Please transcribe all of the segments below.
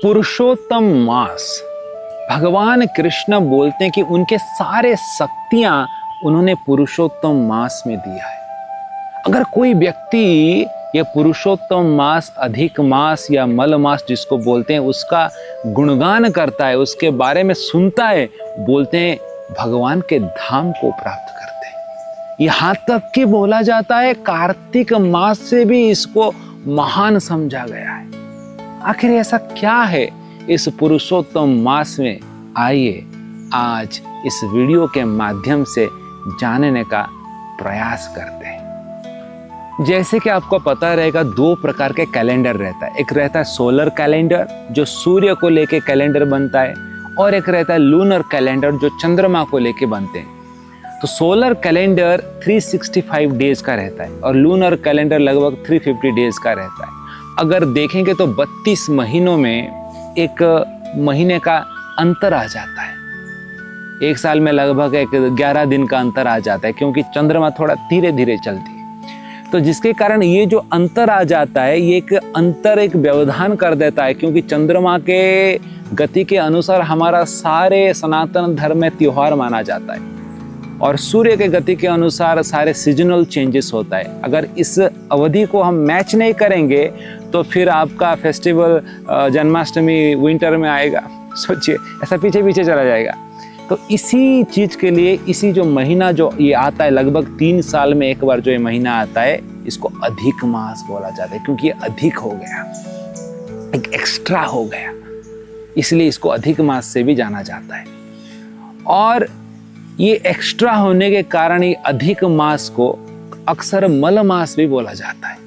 पुरुषोत्तम मास, भगवान कृष्ण बोलते हैं कि उनके सारे शक्तियां उन्होंने पुरुषोत्तम मास में दिया है। अगर कोई व्यक्ति ये पुरुषोत्तम मास, अधिक मास या मल मास जिसको बोलते हैं, उसका गुणगान करता है, उसके बारे में सुनता है, बोलते हैं भगवान के धाम को प्राप्त करते हैं। यहां तक कि बोला जाता है कार्तिक मास से भी इसको महान समझा गया है। आखिर ऐसा क्या है इस पुरुषोत्तम मास में? आइए आज इस वीडियो के माध्यम से जानने का प्रयास करते हैं। जैसे कि आपको पता रहेगा, दो प्रकार के कैलेंडर रहता है। एक रहता है सोलर कैलेंडर जो सूर्य को लेके कैलेंडर बनता है, और एक रहता है लूनर कैलेंडर जो चंद्रमा को लेके बनते हैं। तो सोलर कैलेंडर 365 डेज का रहता है और लूनर कैलेंडर लगभग 350 डेज का रहता है। अगर देखेंगे तो 32 महीनों में एक महीने का अंतर आ जाता है। एक साल में लगभग 11 दिन का अंतर आ जाता है, क्योंकि चंद्रमा थोड़ा धीरे धीरे चलती है। तो जिसके कारण ये जो अंतर आ जाता है, ये एक अंतर एक व्यवधान कर देता है, क्योंकि चंद्रमा के गति के अनुसार हमारा सारे सनातन धर्म में त्योहार माना जाता है, और सूर्य के गति के अनुसार सारे सीजनल चेंजेस होता है। अगर इस अवधि को हम मैच नहीं करेंगे तो फिर आपका फेस्टिवल जन्माष्टमी विंटर में आएगा, सोचिए, ऐसा पीछे पीछे चला जाएगा। तो इसी चीज के लिए इसी जो महीना जो ये आता है, लगभग 3 साल में एक बार जो ये महीना आता है, इसको अधिक मास बोला जाता है, क्योंकि ये अधिक हो गया, एक एक्स्ट्रा हो गया, इसलिए इसको अधिक मास से भी जाना जाता है। और ये एक्स्ट्रा होने के कारण ये अधिक मास को अक्सर मल मास भी बोला जाता है।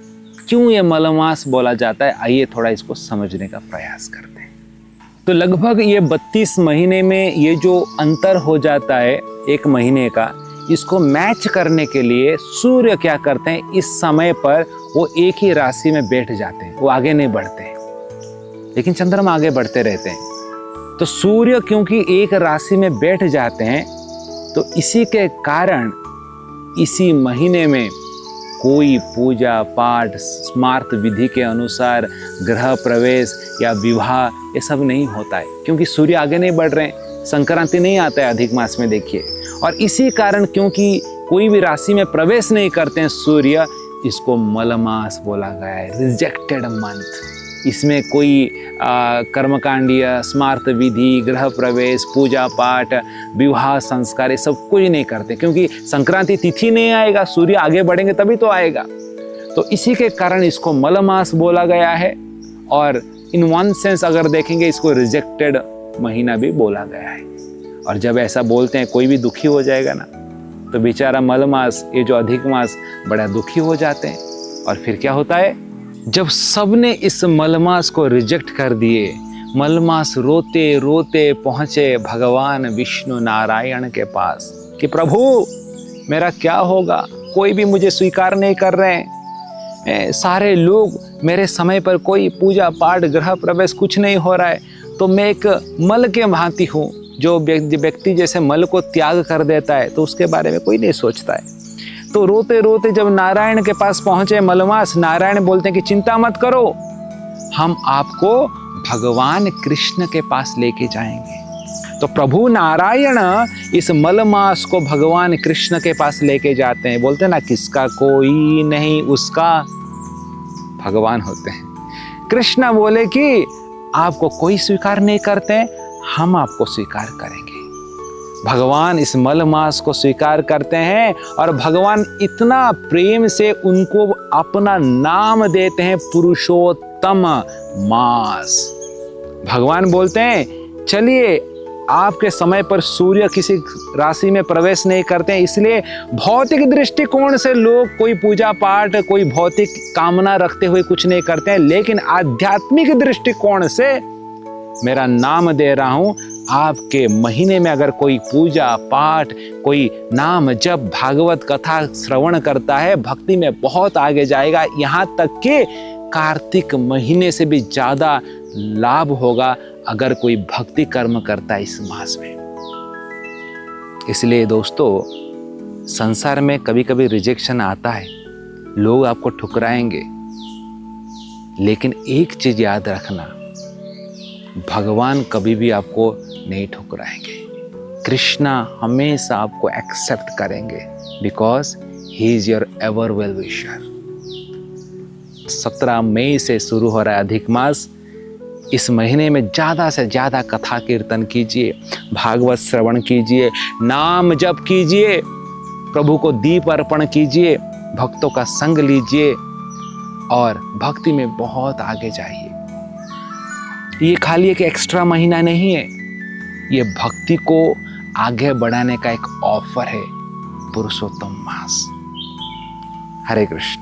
क्यों ये मल मास बोला जाता है, आइए थोड़ा इसको समझने का प्रयास करते हैं। तो लगभग ये 32 महीने में ये जो अंतर हो जाता है एक महीने का, इसको मैच करने के लिए सूर्य क्या करते हैं, इस समय पर वो एक ही राशि में बैठ जाते हैं, वो आगे नहीं बढ़ते हैं, लेकिन चंद्रमा आगे बढ़ते रहते हैं। तो सूर्य क्योंकि एक राशि में बैठ जाते हैं, तो इसी के कारण इसी महीने में कोई पूजा पाठ स्मार्त विधि के अनुसार गृह प्रवेश या विवाह ये सब नहीं होता है, क्योंकि सूर्य आगे नहीं बढ़ रहे हैं, संक्रांति नहीं आता है अधिक मास में, देखिए। और इसी कारण क्योंकि कोई भी राशि में प्रवेश नहीं करते हैं सूर्य, इसको मल मास बोला गया है, रिजेक्टेड मंथ। इसमें कोई कर्मकांडीय स्मार्त विधि, गृह प्रवेश, पूजा पाठ, विवाह संस्कार ये सब कुछ नहीं करते, क्योंकि संक्रांति तिथि नहीं आएगा, सूर्य आगे बढ़ेंगे तभी तो आएगा। तो इसी के कारण इसको मल मास बोला गया है। और इन वन सेंस अगर देखेंगे, इसको रिजेक्टेड महीना भी बोला गया है। और जब ऐसा बोलते हैं, कोई भी दुखी हो जाएगा ना, तो बेचारा मल मास, ये जो अधिक मास, बड़ा दुखी हो जाते हैं। और फिर क्या होता है, जब सबने इस मलमास को रिजेक्ट कर दिए, मलमास रोते रोते पहुंचे भगवान विष्णु नारायण के पास कि प्रभु मेरा क्या होगा, कोई भी मुझे स्वीकार नहीं कर रहे हैं, सारे लोग मेरे समय पर, कोई पूजा पाठ गृह प्रवेश कुछ नहीं हो रहा है, तो मैं एक मल के भांति हूँ। जो व्यक्ति जैसे मल को त्याग कर देता है, तो उसके बारे में कोई नहीं सोचता है। तो रोते रोते जब नारायण के पास पहुंचे मलमास, नारायण बोलते हैं कि चिंता मत करो, हम आपको भगवान कृष्ण के पास लेके जाएंगे। तो प्रभु नारायण इस मलमास को भगवान कृष्ण के पास लेके जाते हैं। बोलते हैं ना, किसका कोई नहीं उसका भगवान होते हैं। कृष्ण बोले कि आपको कोई स्वीकार नहीं करते, हम आपको स्वीकार करेंगे। भगवान इस मल मास को स्वीकार करते हैं, और भगवान इतना प्रेम से उनको अपना नाम देते हैं, पुरुषोत्तम मास। भगवान बोलते हैं, चलिए, आपके समय पर सूर्य किसी राशि में प्रवेश नहीं करते हैं, इसलिए भौतिक दृष्टिकोण से लोग कोई पूजा पाठ, कोई भौतिक कामना रखते हुए कुछ नहीं करते हैं, लेकिन आध्यात्मिक दृष्टिकोण से मेरा नाम दे रहा हूं। आपके महीने में अगर कोई पूजा पाठ, कोई नाम जब भागवत कथा श्रवण करता है, भक्ति में बहुत आगे जाएगा, यहाँ तक कि कार्तिक महीने से भी ज्यादा लाभ होगा अगर कोई भक्ति कर्म करता है इस मास में। इसलिए दोस्तों, संसार में कभी कभी रिजेक्शन आता है, लोग आपको ठुकराएंगे, लेकिन एक चीज याद रखना, भगवान कभी भी आपको नहीं ठुकराएंगे। कृष्णा हमेशा आपको एक्सेप्ट करेंगे because he is your ever well wisher. 17 मई से शुरू हो रहा है अधिक मास। इस महीने में ज़्यादा से ज़्यादा कथा कीर्तन कीजिए, भागवत श्रवण कीजिए, नाम जप कीजिए, प्रभु को दीप अर्पण कीजिए, भक्तों का संग लीजिए और भक्ति में बहुत आगे जाइए। ये खाली एक एक्स्ट्रा महीना नहीं है, ये भक्ति को आगे बढ़ाने का एक ऑफर है, पुरुषोत्तम मास। हरे कृष्ण।